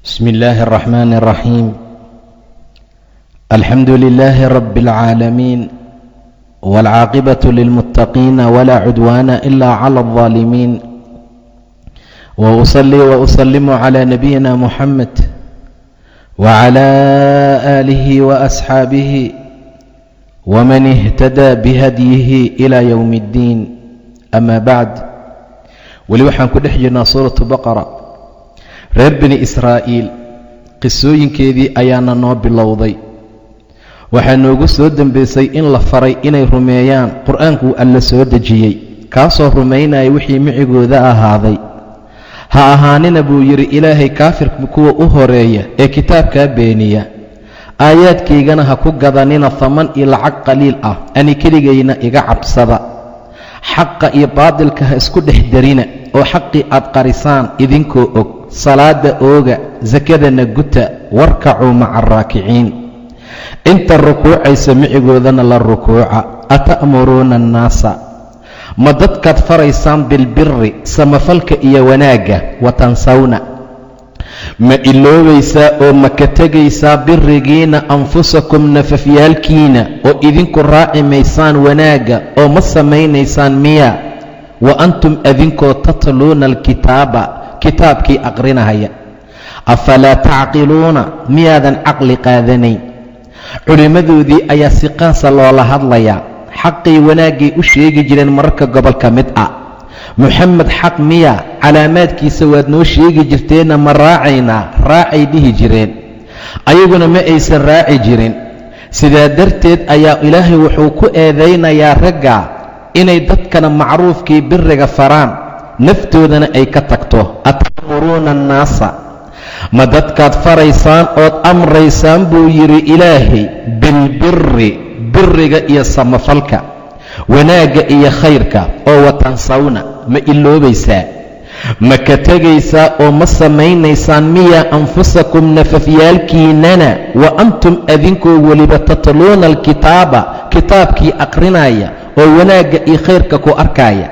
بسم الله الرحمن الرحيم. الحمد لله رب العالمين، والعاقبة للمتقين ولا عدوان إلا على الظالمين، وأصلي وأسلم على نبينا محمد وعلى آله وأصحابه ومن اهتدى بهديه إلى يوم الدين. أما بعد، weli waxaan ku dhex jirnaa suuratu baqara. reer bani israa'iil qisooyinkeedii ayaana noo bilowday. waxaa noogu soo dembaysay in la faray inay rumeeyaan qur-aankuu alla soo dejiyey, kaasoo rumaynaya wixii micigooda ahaaday. ha ahaanina buu yidhi ilaahay kaafirka kuwa u horeeya ee kitaabkaa beeniya, aayaadkaygana ha ku gadanina haman iyo lacag qaliil ah, ani keligayna iga cabsada. xaqa iyo baadilka ha isku dhex darina, oo xaqii aad qarisaan idinkoo og. salaada ooga, sakadana guta, warkacuu maca araakiciin. inta rukuucaysa micigoodana la rukuuca. ata'muruuna annaasa, ma dadkaad faraysaan bilbiri samafalka iyo wanaagga, watansawna, ma iloobaysaa oo ma ka tegaysaa birigiina anfusakum nafafyaalkiina, oo idinku raaci maysaan wanaagga oo ma samaynaysaan miya? wa antum adinkoo tatluuna alkitaaba, kitaabkii aqrinahaya. afalaa tacqiluuna, miyaadan caqli qaadanayn? culimmadoodii ayaa si qaasa loola hadlayaa. xaqii wanaaggay u sheegi jireen mararka gobol ka mid ah. moxamed xaq miya? calaamaadkiisa waad noo sheegi jirteenna ma raacaynaa? raacay dhihi jireen. ayaguna ma aysan raaci jirin. sidaa darteed ayaa ilaahay wuxuu ku eedaynayaa ragga inay dadkana macruufkii biriga faraan, naftoodana ay ka tagto. ata'muruuna annaasa, ma dadkaad faraysaan ood amraysaan buu yidhi ilaahay bilbiri, biriga iyo samafalka, wanaagga iyo khayrka, oo watansawna, ma iloobaysaa? ma ka tegaysaa oo ma samaynaysaan miya anfusakum nafafyaalkiinana, wa antum adinkoo weliba tatluuna alkitaaba, kitaabkii aqrinaya oo wanaagga iyo khayrka ku arkaya.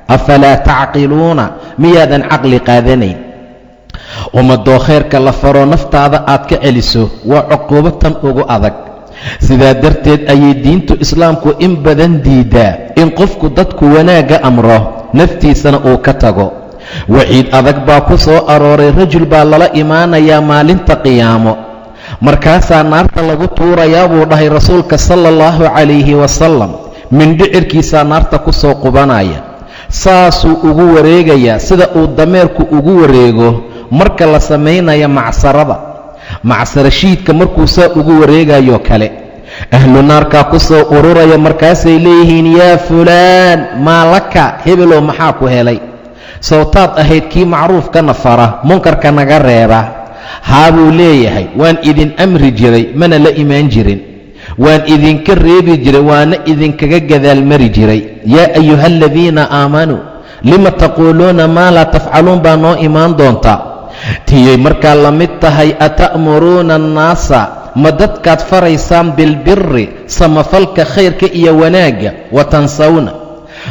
afalaa tacqiluuna, miyaadan caqli qaadanayn? ummadoo khayrka la faro naftaada aad ka celiso waa cuquubo tan ugu adag. sidaa darteed ayay diintu islaamku in badan diidaa in qofku dadku wanaagga amro, naftiisana uu ka tago. waciid adag baa ku soo arooray. rajul baa lala imaanayaa maalinta qiyaamo, markaasaa naarta lagu tuurayaa buu dhahay rasuulka sala allahu calayhi wasalam. mindhicirkiisaa naarta ku soo qubanaya. saasuu ugu wareegayaa sida uu dameerku ugu wareego marka la samaynaya macsarada. macsara shiidka markuu saa ugu wareegayo kale. ahlu naarkaa ku soo ururaya, markaasay leeyihiin yaa fulaan maa laka, hebelow maxaa ku helay? sawtaad ahayd kii macruufkana fara, munkarka naga reeba. haabuu leeyahay, waan idin amri jiray mana la imaan jirin, waan idinka reebi jiray waana idinkaga gadaalmari jiray. yaa ayuha aladiina aamanuu lima taquuluuna maa laa tafcaluun baa noo imaan doonta. tiyay markaa la mid tahay. ata'muruuna annaasa, ma dadkaad faraysaan bilbiri, samafalka, khayrka iyo wanaagga, watansawna,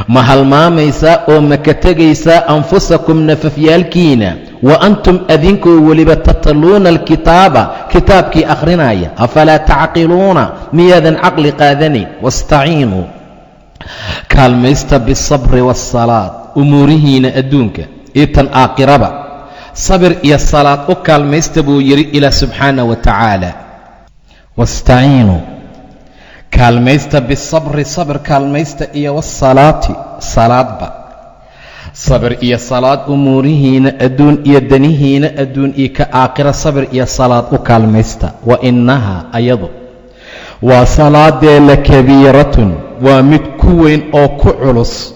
ma halmaamaysaa oo ma ka tegaysaa anfusakum nafafyaalkiina, wa antum adinkoo weliba tatluuna alkitaaba, kitaabkii akhrinaya. afalaa tacqiluuna, miyaadan caqli qaadanayn? wastaciinuu, kaalmaysta bisabri waasalaad, umuurihiina adduunka iyo tan aakhiraba sabir iyo salaad u kaalmaysta buu yidhi ilaah subxaana wa tacaala. wastaciinuu, kaalmaysta bisabri, sabir kaalmaysta, iyo wasalaati, salaadba. sabir iyo salaad umuurihiina adduun iyo danihiina adduun iyo ka aakhira, sabir iyo salaad u kaalmaysta. wa innahaa ayadu waa salaadee la kabiiratun, waa mid ku weyn oo ku culus,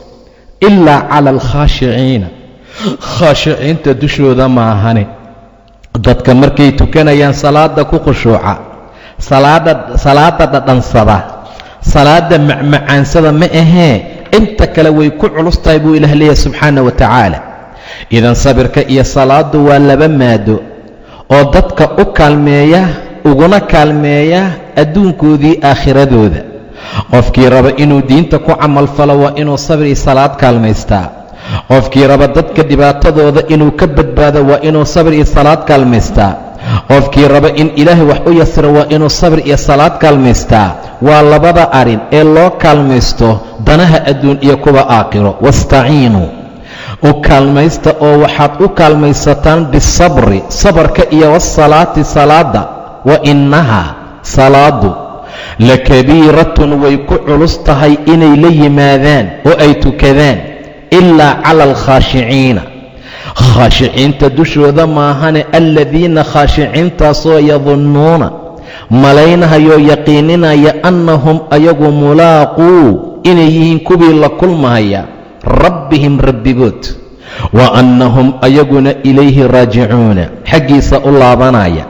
ilaa cala alkhaashiciina, khaashiciinta dushooda maahane. dadka markay tukanayaan salaada ku khushuuca, salaada dhadhansada, salaada macmacaansada ma ahee, inta kale way ku culus tahay buu ilaah leeyahay subxaana wa tacaala. idan sabirka iyo salaadu waa laba maado oo dadka u kaalmeeya, uguna kaalmeeya adduunkoodii aakhiradooda. qofkii raba inuu diinta ku camalfalo waa inuu sabir iyo salaad kaalmaystaa. qofkii raba dadka dhibaatadooda inuu ka badbaado waa inuu sabir iyo salaad kaalmaystaa. qofkii raba in ilaahay wax u yasiro waa inuu sabir iyo salaad kaalmaystaa. waa labada arin ee loo kaalmaysto danaha adduun iyo kuwa aakhiro. wastaciinuu u kaalmaysta oo waxaad u kaalmaysataan bisabri sabarka iyo wasalaati salaada. wa innahaa salaadu lakabiiratun way ku culus tahay inay la yimaadaan oo ay tukadaan ilaa cala alkhaashiciina khaashiciinta dushooda maahane aladiina khaashiciintaasoo yadunnuuna malaynahayoo yaqiininaya annahum ayagu mulaaquu inay yihiin kuwii la kulmahaya rabbihim rabbigood wa annahum ayaguna ilayhi raajicuuna xaggiisa u laabanaya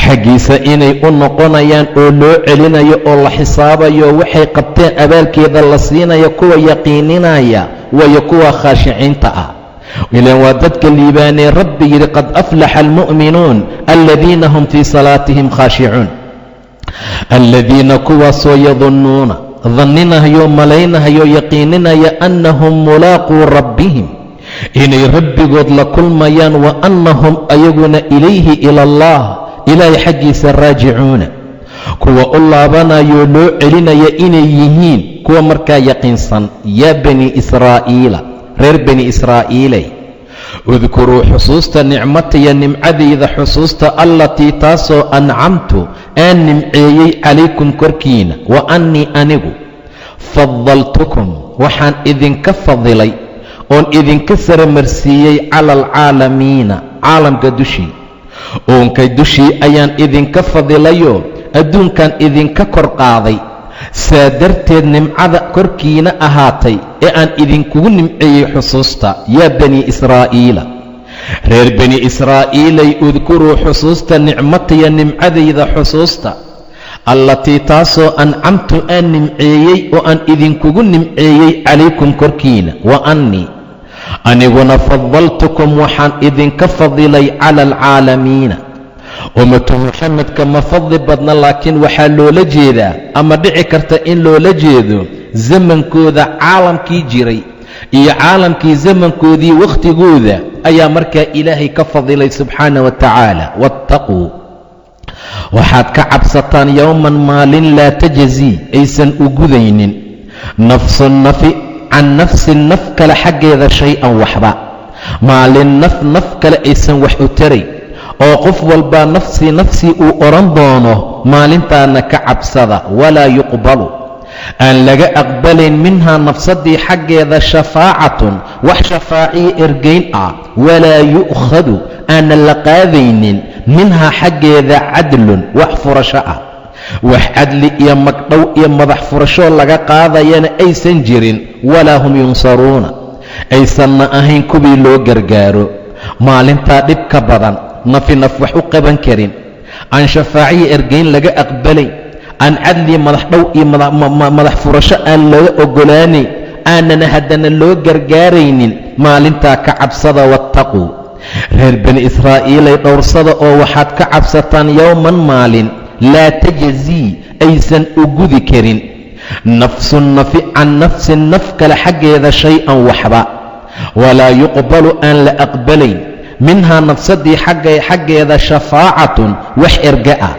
xaggiisa inay u noqonayaan oo loo celinayo oo la xisaabayo waxay qabteen abaalkeeda la siinaya kuwa yaqiininaya waayo kuwa khaashiciinta ah. ilaan waa dadka liibaanee rabbi yidhi qad aflaxa almu'minuun aladiina hum fii salaatihim khaashicuun. aladiina kuwaasoo yadunnuuna danninahayo malaynahayo yaqiininaya annahum mulaaquu rabbihim inay rabbigood la kulmayaan wa annahum ayaguna ilayhi ila allah ilaahay xaggiisa raajicuuna kuwa u laabanayoo loo celinaya inay yihiin kuwa markaa yaqiinsan. yaa bani israa'iila reer bani israa'iilay udkuruu xusuusta nicmataya nimcadayda xusuusta allatii taasoo ancamtu aan nimceeyey calaykum korkiina wa annii anigu fadaltukum waxaan idinka fadilay oon idinka saramarsiiyey cala alcaalamiina caalamka dushii uunkay dushii ayaan idinka fadilayoo adduunkan idinka kor qaaday. saa darteed nimcada korkiina ahaatay ee aan idinkugu nimceeyey xusuusta. yaa bani israa'iila reer bani israa'iilay udkuruu xusuusta nicmataya nimcadayda xusuusta allatii taasoo ancamtu aan nimceeyey oo aan idinkugu nimceeyey calaykum korkiina wa annii aniguna fadaltukum waxaan idinka fadilay cala alcaalamiina. ummatu muxamedka ma fadli badna laakiin waxaa loola jeedaa ama dhici karta in loola jeedo zamankooda caalamkii jiray iyo caalamkii zamankoodii wakhtigooda ayaa markaa ilaahay ka fadilay subxaana wa tacaala. wattaquu waxaad ka cabsataan yowman maalin laa tajzii aysan u gudaynin nafsun nafi can nafsin naf kale xaggeeda shay-an waxba. maalin naf kale aysan wax u taray oo qof walbaa nafsii uu odhan doono maalintaana ka cabsada. walaa yuqbalu aan laga aqbalayn minhaa nafsadii xaggeeda shafaacatun wax shafaaciyo ergayn ah. walaa yu'khadu aanan la qaadaynin minhaa xaggeeda cadlun wax furasho ah. wax cadli iyo magdhow iyo madax furashoo laga qaadayana aysan jirin. walaa hum yunsaruuna aysanna ahayn kuwii loo gargaaro. maalintaa dhib ka badan nafi naf wax u qaban karin aan shafaaciyo ergayn laga aqbalayn aan cadli madax dhow iyo madax furasho aan laga ogolaanayn aanana haddana loo gargaaraynin maalintaa ka cabsada. wattaquu reer bani israa'iilay dhowrsada oo waxaad ka cabsataan yowman maalin laa tajzii aysan u gudi karin nafsun nafi can nafsin naf kale xaggeeda shay-an waxba. walaa yuqbalu aan la aqbalayn minhaa nafsadii xaggeeda shafaacatun wax erga ah.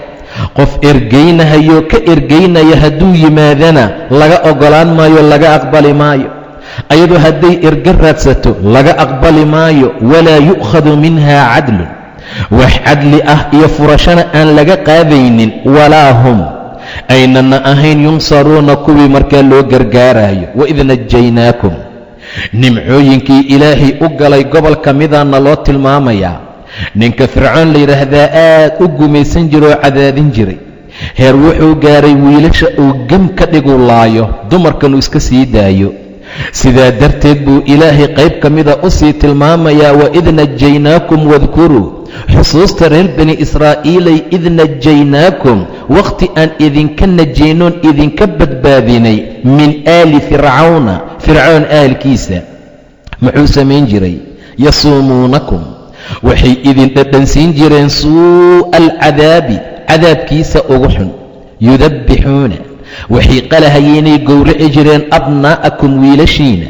qof ergaynahayoo ka ergaynaya hadduu yimaadana laga ogolaan maayo laga aqbali maayo. ayadoo hadday erga raadsato laga aqbali maayo. walaa yu'khadu minhaa cadlun wax cadli ah iyo furashana aan laga qaadaynin. walaa hum aynana ahayn yunsaruuna kuwii markaa loo gargaarayo. waid najaynaakum nimcooyinkii ilaahay u galay gobol ka midaana loo tilmaamayaa. ninka fircoon la yidhaahdaa aad u gumaysan jira oo cadaadin jiray heer wuxuu gaaray wiilasha uu gam ka dhigu laayo dumarkanuu iska sii daayo. sidaa darteed buu ilaahay qayb ka mida u sii tilmaamayaa. waid najaynaakum wadkuruu xusuusta reer bani israa'iilay id najaynaakum wakhti aan idinka najaynoon idinka badbaadinay min aali fircawna fircoon aalkiisa. muxuu samayn jiray? yasuumuunakum waxay idin dhadhansiin jireen suu'a alcadaabi cadaabkiisa ugu xun. yudabbixuuna waxay qalahayeenay gowraci jireen abnaa'akum wiilashiina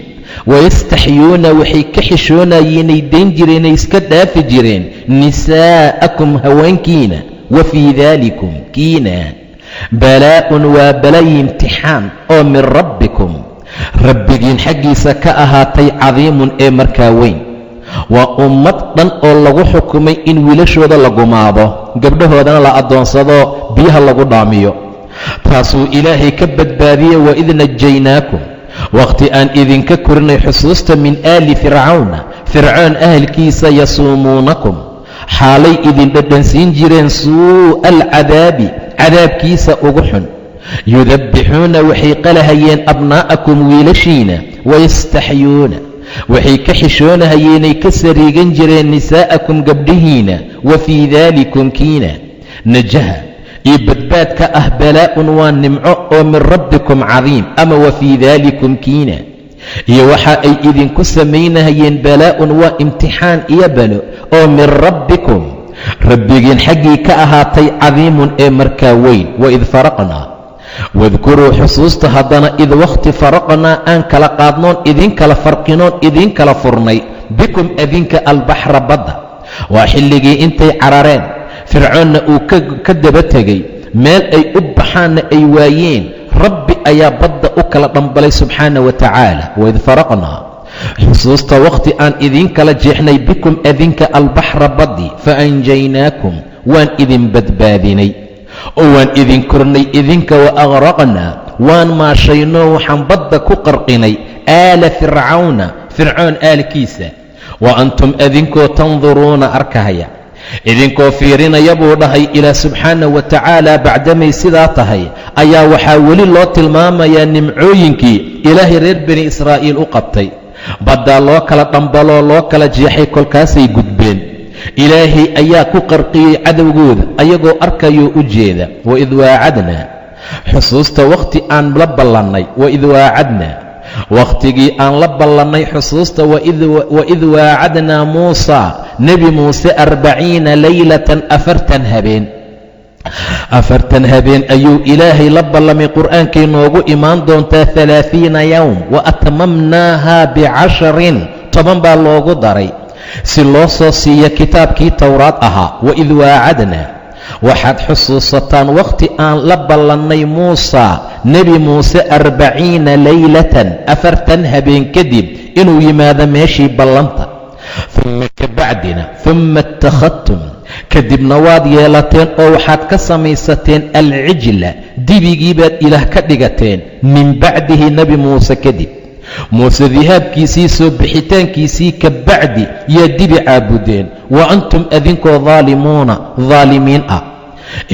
wayastaxyuuna waxay ka xishoonayeenay dayn jireenay iska dhaafi jireen nisaa'akum haweenkiina wa fii daalikum kiina balaa'un waa balaayi imtixaan oo min rabbikum rabbigiin xaggiisa ka ahaatay cadiimun ee markaa weyn. waa ummad dhan oo lagu xukumay in wiilashooda la gumaado, gabdhahoodana la addoonsado, biyaha lagu dhaamiyo. taasuu ilaahay ka badbaadiyey waid najaynaakum wakhti aan idinka korinay xusuusta min aali fircawna fircoon ahalkiisa yasuumuunakum xaalay idin dhadhansiin jireen suu'a alcadaabi cadaabkiisa ugu xun. yudabbixuuna waxay qalahayeen abnaa'akum wiilashiina wayastaxyuuna waxay ka xishoonahayeenay ka sariigan jireen nisaa'akum gabdhihiina wa fii daalikum kiina najaha iyo badbaadka ah balaa'un waa nimco oo min rabbikum cadiim ama wa fii daalikum kiina iyo waxa ay idinku samaynahayeen balaa'un waa imtixaan iyo balo oo min rabbikum rabbigiin xaggii ka ahaatay cadiimun ee markaa weyn. waid faraqnaa wadkuruu xusuusta haddana id wakhti faraqnaa aan kala qaadnoon idin kala farqinoon idin kala furnay bikum adinka albaxra badda. waa xilligii intay carareen fircoonna uu ka daba tegey meel ay u baxaanna ay waayeen, rabbi ayaa badda u kala dhambalay subxaana wa tacaala. waid faraqnaa xusuusta wakhti aan idin kala jeexnay bikum adinka albaxra baddi faanjaynaakum waan idin badbaadinay oo waan idin kornay idinka wa agraqnaa waan maashaynoo waxaan badda ku qarqinay aala fircawna fircoon aalkiisa wa antum adinkoo tanduruuna arkahaya idinkoo fiirinaya buu dhahay ilaah subxaana wa tacaala. bacdamay sidaa tahay ayaa waxaa weli loo tilmaamayaa nimcooyinkii ilaahay reer bani israa'iil u qabtay. baddaa loo kala dhambaloo loo kala jeexay, kolkaasay gudbeen. ilaahay ayaa ku qarqiyey cadowgooda ayagoo arkayoo u jeeda. waid waacadnaa xusuusta wakhti aan la ballannay waid waacadnaa wakhtigii aan la ballannay xusuusta waid waacadnaa muusaa nebi muuse 40 laylatan 40 habeen ayuu ilaahay la ballamay. qur'aankay noogu imaan doontaa 30 yowm wa atmamnaaha b10 toban baa loogu daray si loo soo siiya kitaabkii towraad ahaa. waid waacadnaa waxaad xusuusataan wakhti aan la ballannay muusaa nebi muuse 40 laylatan 40 habeen kadib inuu yimaado meeshii ballanta. uma kabacdina uma ittakhadtum kadibna waad yeelateen oo waxaad ka samaysateen alcijla dibigii baad ilaah ka dhigateen min bacdihi nebi muuse kadib. muuse dihaabkiisii soo bixitaankiisii ka bacdi yaa dibi caabudeen. wa antum idinkoo daalimuuna daalimiin ah,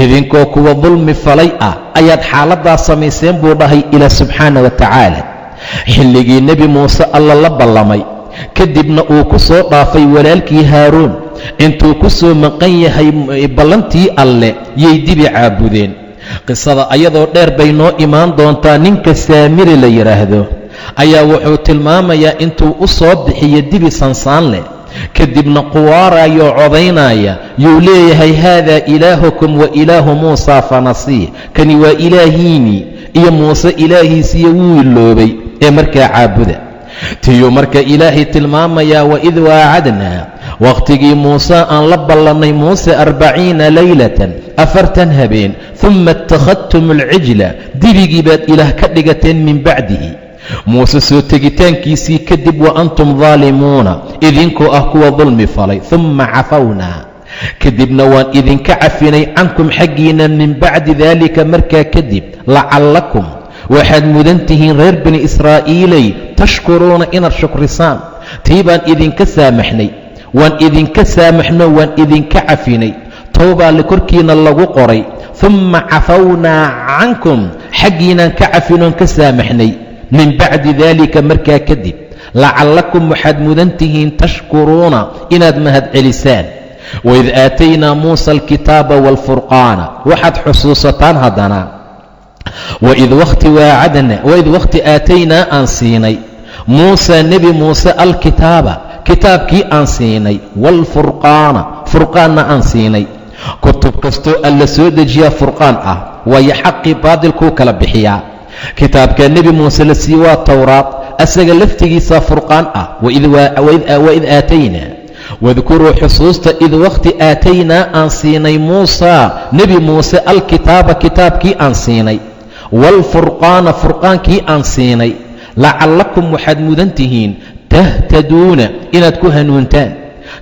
idinkoo kuwa dulmi falay ah ayaad xaaladdaa samayseen buu dhahay ilaah subxaana wa tacaala. xilligii nebi muuse alla la ballamay kadibna uu ku soo dhaafay walaalkii haaruun intuu ku soo maqan yahay ballantii alle yay dibi caabudeen. qisada ayadoo dheer bay noo imaan doontaa. ninka saamiri la yidhaahdo ayaa wuxuu tilmaamayaa intuu u soo bixiyo dibi sansaan leh kadibna quwaarayoo codaynaya yuu leeyahay haadaa ilaahukum wa ilaahu muusaa fanasii, kani waa ilaahiinii iyo muuse ilaahiisiiyo wuu iloobay ee markaa caabuda. tiyuu marka ilaahay tilmaamayaa waid waacadnaa wakhtigii muuse aan la ballannay muuse 40 laylatan 40 habeen. uma ittakhadtum alcijla dibigii baad ilaah ka dhigateen min bacdihi muuse soo tegitaankiisii kadib. wa antum daalimuuna idinkoo ah kuwa dulmi falay. uma cafawnaa kadibna waan idinka cafinay cankum xaggiina min bacdi daalika markaa kadib. lacallakum waxaad mudan tihiin reer bani israa'iilay tashkuruuna inaad shukrisaan. tii baan idinka saamaxnay, waan idinka saamaxno waan idinka cafinay. towbaa korkiina lagu qoray. uma cafawnaa cankum xaggiinaan ka cafinoon ka saamaxnay min bacdi daalika markaa kadib. lacallakum waxaad mudan tihiin tashkuruuna inaad mahadcelisaan. waid aataynaa muusa alkitaaba waalfurqaana waxaad xusuusataan haddana waid wakhti aataynaa aan siinay muusaa nebi muuse alkitaaba kitaabkii aan siinay waalfurqaana furqaanna aan siinay. kutub kastoo alla soo dejiyaa furqaan ah, waayo xaqii baadilkuu kala bixiyaa. kitaabka nebi muuse la siiye waa towraad, asaga laftigiisa furqaan ah. waid aataynaa wadkuruu xusuusta id waqti aataynaa aan siinay muusaa nebi muuse alkitaaba kitaabkii aan siinay waalfurqaana furqaankii aan siinay lacallakum waxaad mudan tihiin tahtaduuna inaad ku hanuuntaan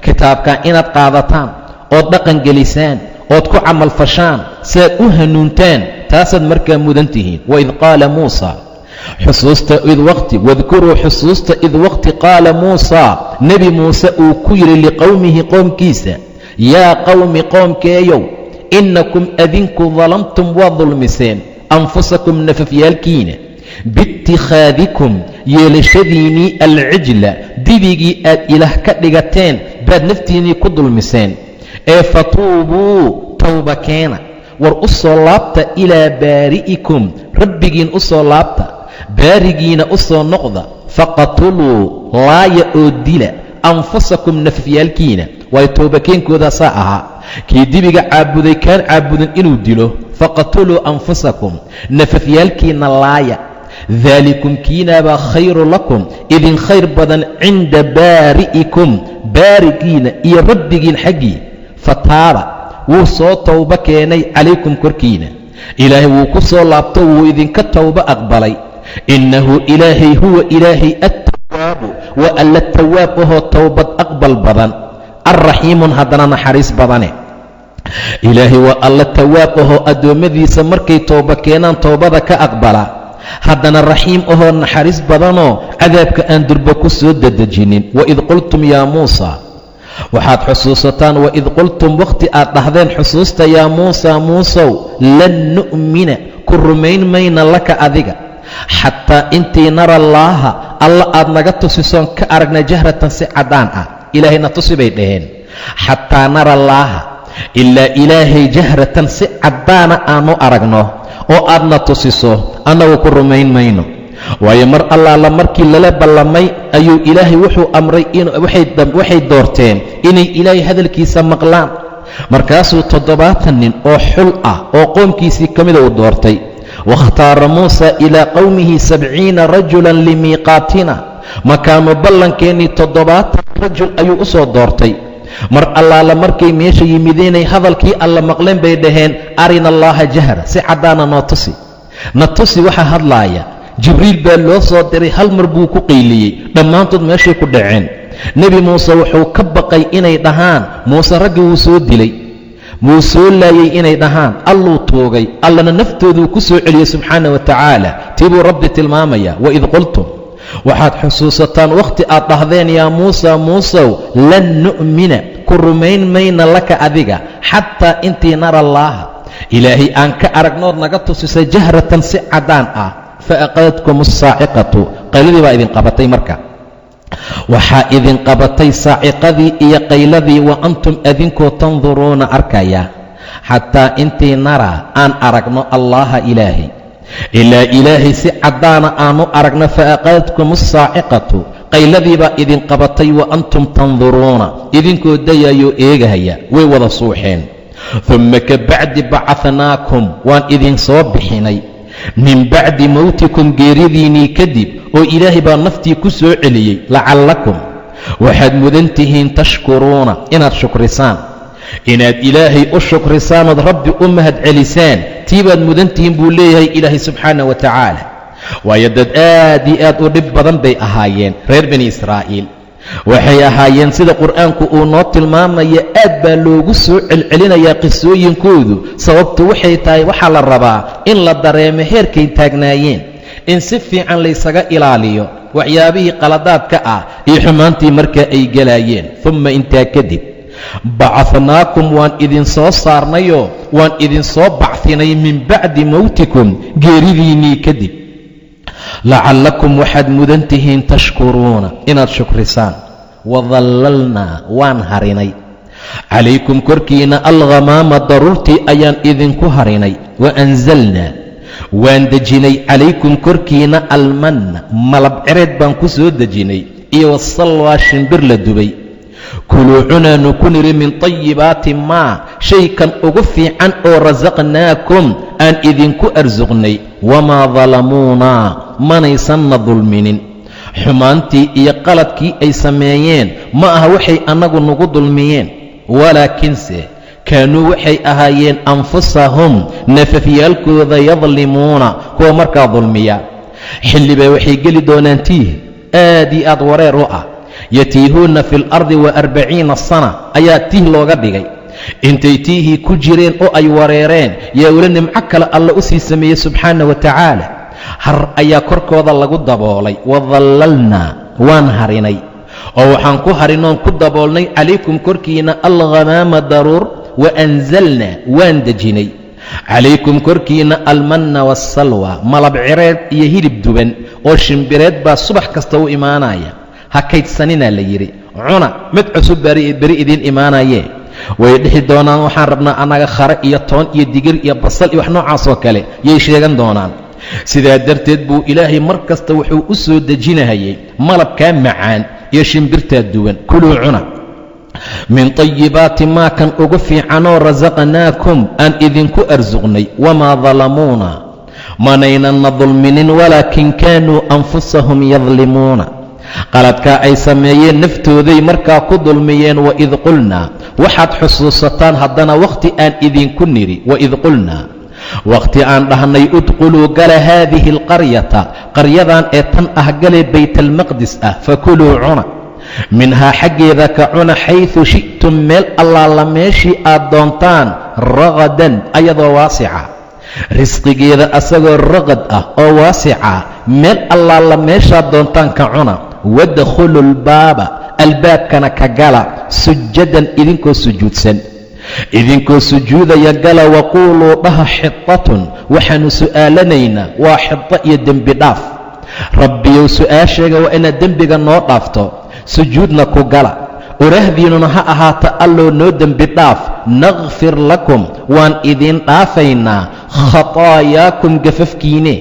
kitaabkaa inaad qaadataan ood dhaqan gelisaan ood ku camalfashaan saaad u hanuuntaan taasaad markaa mudan tihiin. waid qaala muusa wadkuruu xusuusta id waqti qaala muusaa nebi muuse uu ku yidhi liqowmihi qoomkiisa yaa qowmi qoomkeeyow innakum adinku dalamtum waad dulmiseen anfusakum nafafyaalkiina biitikhaadikum yeelashadiinnii alcijla dibigii aad ilaah ka dhigateen baad naftiinnii ku dulmiseen ee fatuubuu towba keena war u soo laabta ilaa baari'ikum rabbigiin u soo laabta baarigiina u soo noqda faqatuluu laaya oo dila anfusakum nafafyaalkiina waayo toobakeenkoodaasaa ahaa kii dibiga caabuday kaan caabudin inuu dilo faqatuluu anfusakum nafafyaalkiina laaya daalikum kiinaabaa khayru lakum idin khayr badan cinda baari'ikum baarigiina iyo rabbigiin xaggii fataaba wuu soo towbo keenay calaykum korkiina ilaahay wuu ku soo laabto wuu idinka towbo aqbalay innahu ilaahay huwa ilaahay attawaabu waa alla tawaab ahoo towbad aqbal badan alraxiimun haddana naxariis badane ilaahay waa alla tawaab ahoo addoommadiisa markay towba keenaan towbada ka aqbala haddana raxiim ahoo naxariis badanoo cadaabka aan durba ku soo dadejinin. waid qultum yaa muusa waxaad xusuusataan waid qultum wakhti aad dhahdeen xusuusta yaa muusaa muusow lan nu'mina ku rumayn mayna laka adiga xataa intii nara allaaha alla aad naga tusisoon ka aragna jahratan si caddaan ah. ilaahayna tusi bay dhaheen xataa nara allaaha ilaa ilaahay jahratan si caddaana aanu aragno oo aadna tusiso annagu ku rumayn mayno. waayo mar allaala markii lala ballamay ayuu ilaahay wuxuu amray waxay doorteen inay ilaahay hadalkiisa maqlaan. markaasuu 70 nin oo xul ah oo qoomkiisii ka mida uu doortay. waاkhtaara muusa ilaa qowmihi 70 rajulan limiiqaatina makaanu ballankeenii 70 rajul ayuu u soo doortay. mar allaala markay meesha yimideenay hadalkii alla maqleen bay dhaheen arina allaaha jahra si caddaana noo tusi na tusi waxa hadlaaya. jibriil baa loo soo diray hal mar buu ku qayliyey dhammaantood meeshay ku dhaceen. nebi muuse wuxuu ka baqay inay dhahaan muuse raggi wuu soo dilay wuu soo laayay inay dhahaan alluu toogay allana naftooduu ku soo celiyey subxaana wa tacaala. tii buu rabbi tilmaamaya waid qultum waxaad xusuusataan wakhti aad dhahdeen yaa muusa muusow lan nu'mina ku rumayn mayna laka adiga xataa intii nara allaaha ilaahay aan ka aragnood naga tusisa jahratan si caddaan ah. faaqadadkum asaaciqatu qayladii baa idin qabatay. marka waxaa idin qabatay saaciqadii iyo qayladii wa antum adinkoo tanduruuna arkaya xataa intii naraa aan aragno allaaha ilaahay ilaa ilaahay si caddaana aanu aragno faaqadadkum asaaciqatu qayladii baa idin qabatay wa antum tanduruuna idinkoo dayaayoo eegahaya way wada suuxeen. uma ka bacdi bacanaakum waan idin soo bixinay min bacdi mowtikum geeridiinnii kadib oo ilaahay baa naftii ku soo celiyey lacallakum waxaad mudan tihiin tashkuruuna inaad shukrisaan inaad ilaahay u shukrisaanood rabbi u mahadcelisaan tii baad mudan tihiin buu leeyahay ilaahay subxaana wa tacaala. waayo dad aad iyo aad u dhib badan bay ahaayeen reer bani israa'iil. waxay ahaayeen sida qur'aanku uu noo tilmaamaya aad baa loogu soo celcelinayaa qisooyinkoodu. sababtu waxay tahay waxaa la rabaa in la dareemo heerkay taagnaayeen in si fiican laysaga ilaaliyo waxyaabihii qaladaadka ah iyo xumaantii markaa ay gelaayeen. uma intaa kadib bacanaakum waan idin soo saarnayoo waan idin soo bacfinay min bacdi mowtikum geeridiinnii kadib lacallakum waxaad mudan tihiin tashkuruuna inaad shukrisaan. wadallalnaa waan harinay calaykum korkiina alghamaama daruurtii ayaan idinku harinay. waanzalnaa waan dejinay calaykum korkiina almanna malab cereed baan ku soo dejinay iyo wasalwaa shimbir la dubay. kuluu cunaanu ku niri min طayibaati maa shaykan ugu fiican oo rasaqnaakum aan idinku arsuqnay. wamaa dalamuunaa manaysanna dulminin xumaantii iyo qaladkii ay sameeyeen ma aha waxay annagu nagu dulmiyeen, walaakinse kaanuu waxay ahaayeen anfusahum nafafyaalkooda yadlimuuna kuwa markaa dulmiya. xillibay waxay geli doonaan tiih aad iyo aad wareer u ah. yatiihuuna fi lardi wa40 sana ayaa tiih looga dhigay. intay tiihii ku jireen oo ay wareereen yaa weli nimco kale alla u sii sameeyey subxaana wa tacaala. har ayaa korkooda lagu daboolay. wadallalnaa waan harinay oo waxaan ku harinoon ku daboolnay calaykum korkiina alghamaama daruur. waanzalnaa waan dejinay calaykum korkiina almanna waasalwa malab cireed iyo hilib duban oo shimbireed baa subax kasta u imaanaya. ha kaydsaninaa la yidhi, cuna mid cusub beri idiin imaanayee. way dhihi doonaan waxaan rabnaa annaga khare iyo toon iyo digir iyo basal iyo wax noocaas oo kale yay sheegan doonaan. sidaa darteed buu ilaahay mar kasta wuxuu u soo dejinahayay malabkaa macaan iyo shimbirtaa duwan. kuluu cuna min طayibaati maa kan ugu fiicanoo rasaqnaakum aan idinku arsuqnay. wamaa dalamuuna manaynanna dulminin walaakin kaanuu anfusahum yadlimuuna. qaladkaa ay sameeyeen naftooday markaa ku dulmiyeen. waid qulnaa waxaad xusuusataan haddana wakhti aan idinku nidhi. waid qulnaa wakhti aan dhahnay udkhuluu gala haadihi alqaryata qaryadan ee tan ah galee baytalmaqdis ah. fakuluu cuna minhaa xaggeeda ka cuna xayثu shi'tum meel allaala meeshii aad doontaan ragadan ayadoo waasica. risqigeeda asagoo ragad ah oo waasica meel allaala meeshaad doontaan ka cuna. wadkhulu lbaaba albaabkana ka gala sujadan idinkoo sujuudsan, idinkoo sujuudaya gala. waquuluu dhaha xitatun waxaanu su'aalanaynaa waa xito iyo dembi dhaaf. rabbiyow su'aasheega waa inaad dembiga noo dhaafto, sujuudna ku gala. oraahdiinnuna ha ahaata alloo noo dembi dhaaf. nakfir lakum waan idiin dhaafaynaa khataayaakum gafafkiine,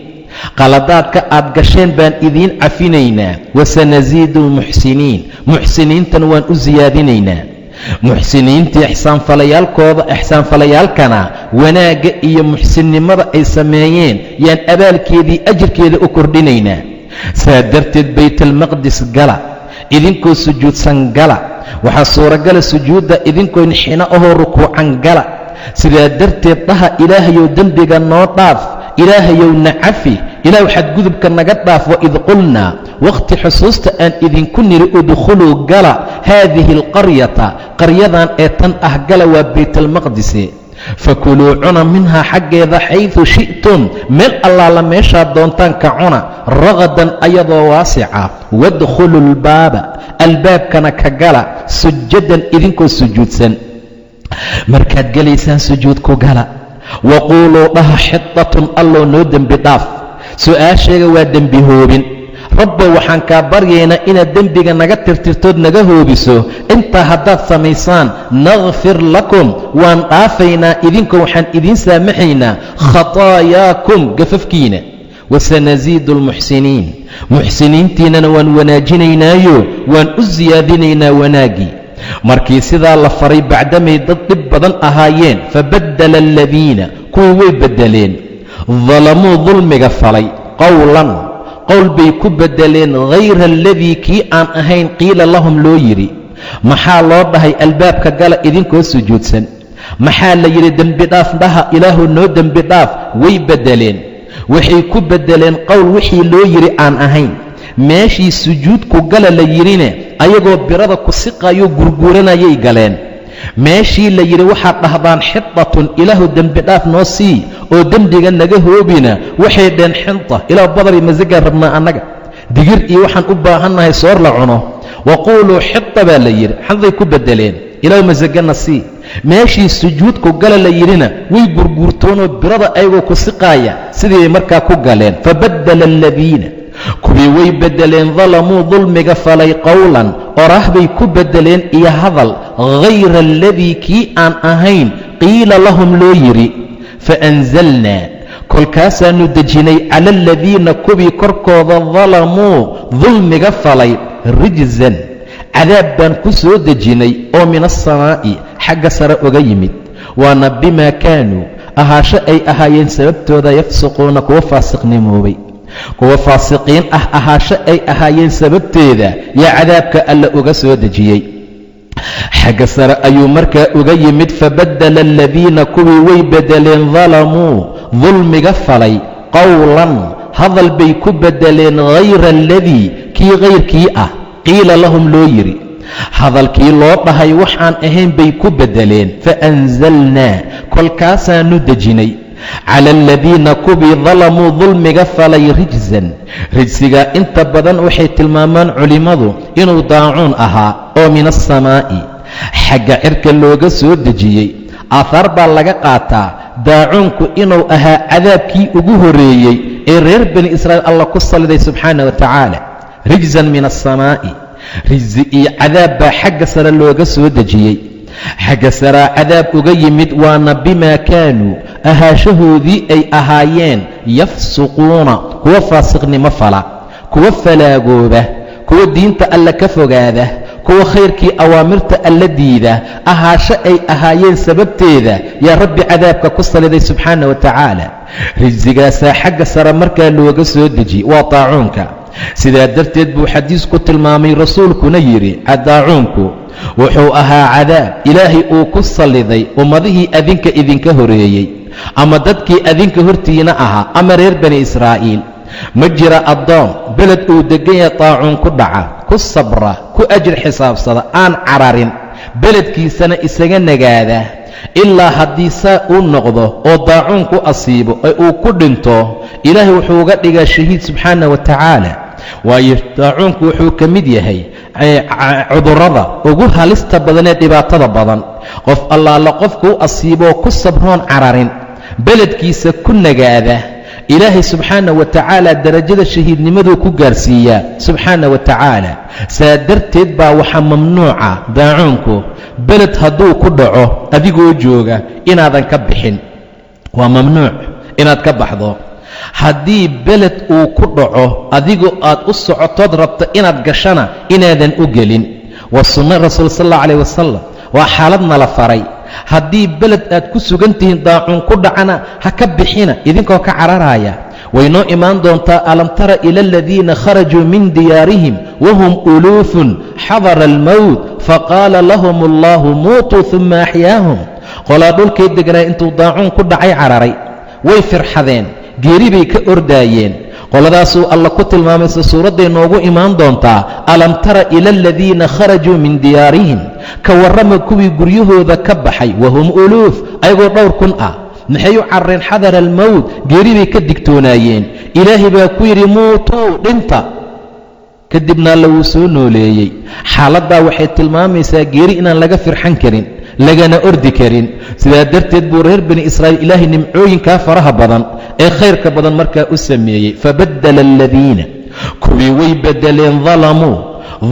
qaladaadka aad gasheen baan idiin cafinaynaa. wasanasiidu lmuxsiniin muxsiniintan waan u siyaadinaynaa. muxsiniintii ixsaanfalayaalkana wanaagga iyo muxsinnimada ay sameeyeen yaan abaalkeedii ajirkeeda u kordhinaynaa. saa darteed baytalmaqdis gala idinkoo sujuudsan gala. waxaa suuragala sujuudda idinkoo inxino ahoo rukuucan gala. sidaa darteed dhaha ilaahayow dembiga noo dhaaf, ilaahayow na cafi, ilaah xadgudubka naga dhaaf. waid qulnaa wakhti xusuusta aan idinku nidhi udkhuluu gala haadihi alqaryata qaryadan ee tan ah gala waa baytalmaqdise. fakuluu cuna minhaa xaggeeda xayثu shi'tum meel allaala meeshaad doontaan ka cuna ragadan ayadoo waasica. wadkhulu lbaaba albaabkana ka gala sujadan idinkoo sujuudsan. markaad gelaysaan sujuud ku gala. waquuluu dhaha xitatun alloo noo dembi dhaaf. su'aasheega waa dembi hoobin. rabbow waxaan kaa baryaynaa inaad dembiga naga tirtirtood naga hoobiso. intaa haddaad samaysaan nakfir lakum waan dhaafaynaa idinkoo waxaan idiin saamaxaynaa khataayaakum gafafkiina. wasanasiidu lmuxsiniin muxsiniintiinnana waan wanaajinaynaayo waan u siyaadinaynaa wanaaggii. markii sidaa la faray bacdamay dad dhib badan ahaayeen. fabaddala aladiina kuwii way beddeleen dalamuu dulmiga falay qowlan qowl bay ku beddeleen hayra aladii kii aan ahayn qiila lahum loo yidhi. maxaa loo dhahay albaabka gala idinkoo sujuudsan? maxaa la yidhi dembi dhaaf dhaha ilaahu noo dembi dhaaf? way beddeleen. waxay ku beddeleen qowl wixii loo yidhi aan ahayn. meeshii sujuudku gala la yidhine ayagoo birada ku siqayo gurguuranayay galeen. meeshii la yidhi waxaad dhahdaan xitatun ilaahu dembi dhaaf noo sii oo dembiga naga hoobina waxay dheen xinta ilaah badari masagaan rabnaa annaga digir iyo waxaan u baahannahay soor la cuno. waquuluu xita baa la yidhi xaday ku beddeleen ilaahu masagana sii. meeshii sujuudku gala la yidhina way gurguurtoonoo birada ayagoo ku siqaaya sidii bay markaa ku galeen. fabaddala aladiina kuwii way beddeleen dalamuu dulmiga falay qowlan oraah bay ku beddeleen iyo hadal hayra aladii kii aan ahayn qiila lahum loo yidhi. faanzalnaa kolkaasaannu dejinay cala aladiina kuwii korkooda dalamuu dulmiga falay rijzan cadaab baan ku soo dejinay oo min aلsamaa'i xagga sare uga yimid. waana bimaa kaanuu ahaasho ay ahaayeen sababtooda yafsiquuna kuwa faasiqnimoobay. kuwa faasiqiin ah ahaasho ay ahaayeen sababteeda yaa cadaabka alla uga soo dejiyey. xagga sare ayuu markaa uga yimid, fabaddala aladiina kuwii way beddeleen dalamuu dulmiga falay qowlan hadal bay ku beddeleen hayra aladii kii kayrkii ah qiila lahum loo yidhi. hadalkii loo dhahay waxaan ahayn bay ku beddeleen. faanzalnaa kolkaasaanu dejinay cala aladiina kuwii dalamuu dulmiga falay rijsan. rijsigaa inta badan waxay tilmaamaan culimmadu inuu daacuun ahaa oo min asamaa'i xagga cirka looga soo dejiyey. aahaar baa laga qaataa daacuunku inuu ahaa cadaabkii ugu horreeyey ee reer bani israa'iil alla ku salliday subxaana wa tacaala. rijsan min asamaa'i, rijsi iyo cadaab baa xagga sare looga soo dejiyey. xagga saraa cadaab uga yimid, waana bimaa kaanuu ahaashahoodii ay ahaayeen yafsuquuna kuwa faasiqnimo fala, kuwa falaagooba, kuwa diinta alla ka fogaada, kuwa khayrkii awaamirta alla diida. ahaasho ay ahaayeen sababteeda yaa rabbi cadaabka ku saliday subxaana wa tacaala. rijsigaasaa xagga sare markaa looga soo deji, waa daacuunka. sidaa darteed buu xadiisku tilmaamay, rasuulkuna yidhi daacuunku wuxuu ahaa cadaab ilaahay uu ku salliday ummadihii adinka idinka horeeyey, ama dadkii adinka hortiina ahaa, ama reer bani israa'iil. ma jira addoon beled uu deggan yahay daacuun ku dhaca, ku sabra, ku ajir xisaabsada, aan cararin, beledkiisana isaga nagaada, ilaa haddii saa uu noqdo oo daacuun ku asiibo ee uu ku dhinto, ilaahay wuxuu uga dhigaa shahiid subxaana wa tacaala. waayo daacuunku wuxuu ka mid yahay cudurrada ugu halista badan ee dhibaatada badan. qof allaala qofkuu asiiboo ku sabroon cararin, beledkiisa ku nagaada, ilaahay subxaana wa tacaala darajada shahiidnimaduu ku gaarsiiyaa subxaana wa tacaala. saa darteed baa waxaa mamnuuca daacuunku beled hadduu ku dhaco adigoo jooga inaadan ka bixin. waa mamnuuc inaad ka baxdo. haddii beled uu ku dhaco adigoo aad u socotood rabto inaad gashana inaadan u gelin. waa sunna rasuul sal allahu calayh wasalam, waa xaaladna la faray. haddii beled aad ku sugan tihiin daacuun ku dhacana ha ka bixina idinkoo ka cararaya. waynoo imaan doontaa, alam tara ila aladiina kharajuu min diyaarihim wahum uluufun xadara almowt faqaala lahum allahu muutuu uma axyaahum. qolaa dhulkay deganaa intuu daacuun ku dhacay cararay, way firxadeen, geeri bay ka ordaayeen. qoladaasuu alla ku tilmaamaysa suuradday noogu imaan doontaa, alam tara ila aladiina kharajuu min diyaarihim. ka warrama kuwii guryahooda ka baxay, wahum uluuf ayagoo dhowr kun ah. maxay u carareen? xadara almowt, geeri bay ka digtoonaayeen. ilaahay baa ku yidhi muutuu, dhinta. kadibna alla wuu soo nooleeyey. xaaladdaa waxay tilmaamaysaa geeri inaan laga firxan karin, lagana ordi karin. sidaa darteed buu reer bani israa'iil ilaahay nimcooyinkaa faraha badan ee khayrka badan markaa u sameeyey. fabaddala aladiina kuwii way beddeleen dalamuu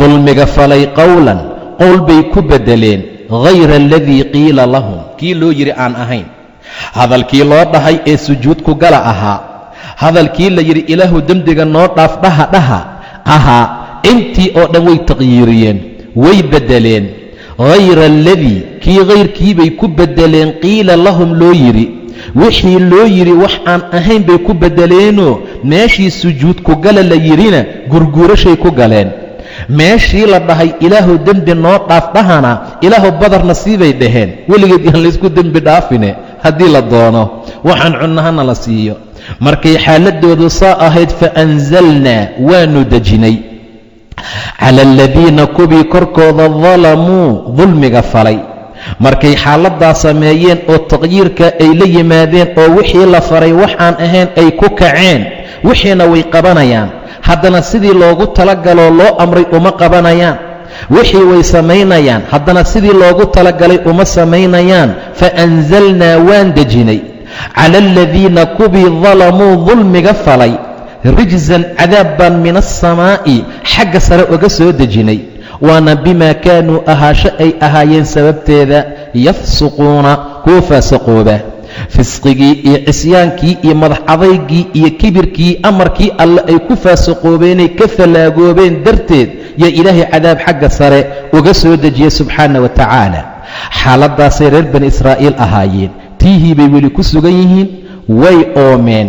dulmiga falay qowlan qowl bay ku beddeleen hayra aladii qiila lahum kii loo yidhi aan ahayn. hadalkii loo dhahay ee sujuud ku gala ahaa, hadalkii la yidhi ilaahu dembiga noo dhaaf dhaha ahaa, intii oo dhan way taqyiiriyeen, way beddeleen. hayra aladii kii kayrkii bay ku beddeleen qiila lahum loo yidhi. wixii loo yidhi wax aan ahayn bay ku beddeleenoo meeshii sujuud ku gala la yidhina gurgurashay ku galeen. meeshii la dhahay ilaahu dembi noo dhaaf dhahana ilaahu badar nasiibay dhaheen. weligeed yaan laysku dembi dhaafine, haddii la doono waxaan cunnahana la siiyo. markay xaaladoodu saa ahayd, faanzalnaa waanu dejinay cala aladiina kuwii korkooda dalamuu dulmiga falay. markay xaaladdaa sameeyeen oo taqyiirka ay la yimaadeen oo wixii la faray waxaan ahayn ay ku kaceen, wixiina way qabanayaan, haddana sidii loogu talagaloo loo amray uma qabanayaan. wixii way samaynayaan, haddana sidii loogu talagalay uma samaynayaan. faanzalnaa waan dejinay cala aladiina kuwii dalamuu dulmiga falay rijsan cadaab baan min asamaa'i xagga sare uga soo dejinay. waana bimaa kaanuu ahaasho ay ahaayeen sababteeda yafsuquuna kuwa faasaqooba. fisqigii iyo cisyaankii iyo madax adaygii iyo kibirkii amarkii alle ay ku faasaqoobeenay ka fallaagoobeen darteed yaa ilaahay cadaab xagga sare uga soo dejiyey subxaana wa tacaala. xaaladdaasay reer bani israa'iil ahaayeen. tiihii bay weli ku sugan yihiin, way oomeen,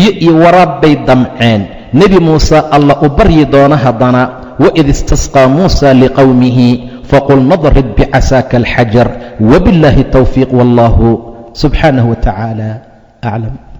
biyo iyo waraab bay damceen. nebi muuse alla u baryi doona haddana, waid istasqaa muusa liqowmihi faqul nadrib bicasaaka alxajar. wabillaahi towfiiq, wallahu subxaanahu wa tacaala aclam.